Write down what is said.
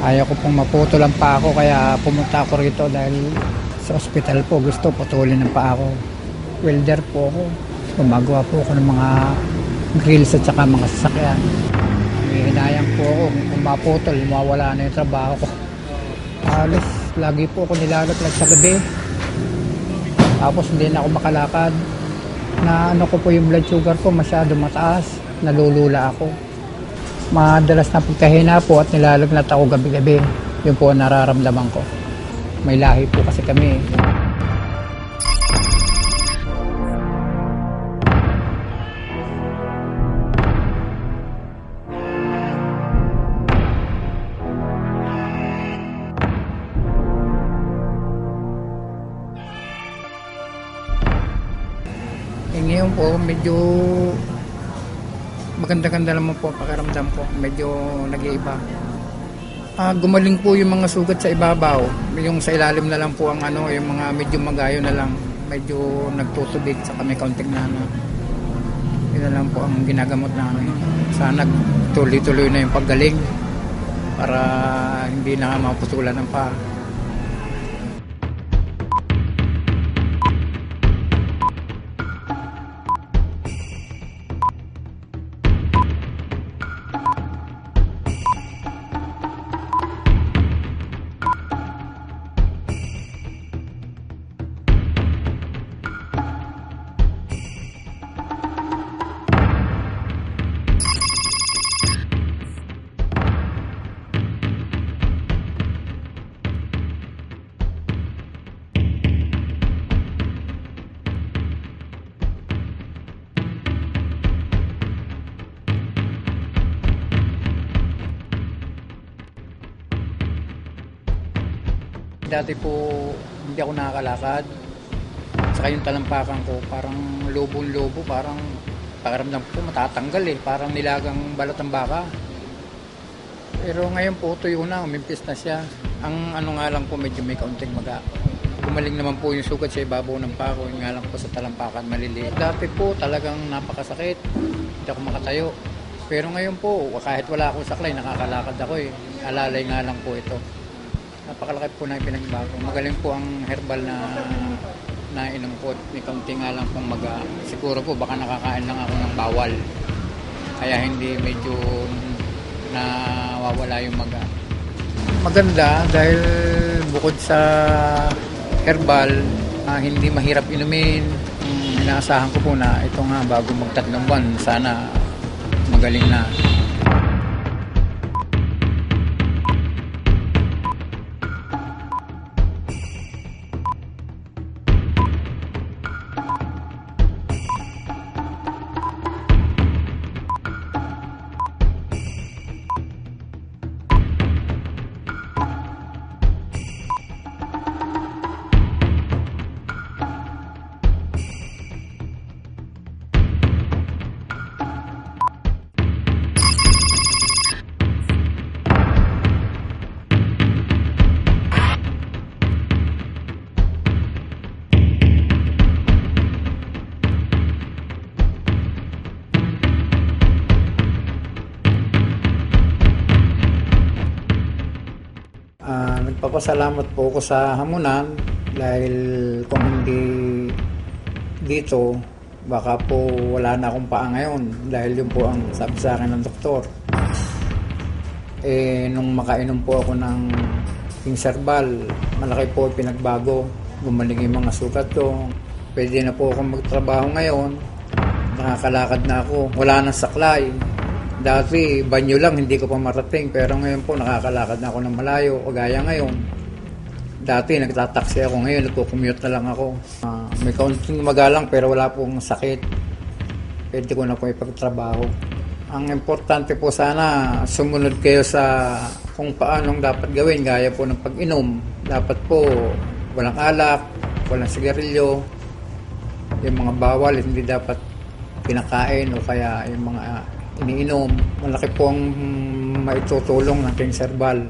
Ayaw ko pong maputulan pa ako kaya pumunta ako rito dahil sa ospital po gusto putulin ng pa ako. Welder po ako. Gumagawa po ako ng mga grills at saka mga sasakyan. May hinayang po ako kung maputol, mawawala na yung trabaho ko. Halos lagi po ako nilalaglag sa gabi. Tapos hindi na ako makalakad. Na ano ko po yung blood sugar ko masyado mataas. Nalulula ako. Madalas na pagkahina po at nilalagnat ako gabi-gabi. Yun po ang nararamdaman ko. May lahi po kasi kami. Ngayon po medyo maganda-ganda naman po pakiramdam ko. Medyo nag-iiba. Gumaling po yung mga sugat sa ibabaw. Yung sa ilalim na lang po ang yung mga medyo magayo na lang. Medyo nagtutubig sa kami kaunting na Yun na lang po ang ginagamot namin. Sana tuloy-tuloy na yung paggaling para hindi na maputulan ng paa. Dati po hindi ako nakakalakad. Saka yung talampakan ko parang lobong-lobo, parang pakiramdam ko matatanggal parang nilagang balat ng baka. Pero ngayon po tuyo na, umimpis na siya. Ang nga lang po medyo may kaunting maga. Gumaling naman po yung sugat sa ibabaw ng paa ko, yung nga lang po sa talampakan maliliit. Dati po talagang napakasakit, hindi ako makatayo. Pero ngayon po kahit wala akong saklay, nakakalakad ako Alalay nga lang po ito. Napakalaki po na pinagbago. Magaling po ang herbal na inom ko. May kaunti nga lang pong maga. Siguro po baka nakakain lang ako ng bawal. Kaya hindi medyo nawawala yung maga. Maganda dahil bukod sa herbal, hindi mahirap inumin. Inaasahan ko po na ito nga bago magtatlong buwan, sana magaling na. Nagpapasalamat po ako sa Hamunan dahil kung hindi dito baka po wala na akong paa ngayon dahil yun po ang sabi sa akin ng doktor. Nung makainom po ako ng Kinserbal, malaki po pinagbago. Gumaling yung mga sugat ko. Pwede na po akong magtrabaho ngayon. Nakakalakad na ako. Wala nang saklay. Dati, banyo lang, hindi ko pa marating. Pero ngayon po, nakakalakad na ako ng malayo. Kagaya ngayon. Dati, nagtataksi ako. Ngayon, nagko-commute na lang ako. May kaunting magalang pero wala pong sakit. Pwede ko na po ipagtrabaho. Ang importante po sana, sumunod kayo sa kung paanong dapat gawin. Gaya po ng pag-inom. Dapat po, walang alak, walang sigarilyo. Yung mga bawal, hindi dapat pinakain o kaya yung mga iniinom. Malaki po ang maitutulong ng Kinserbal.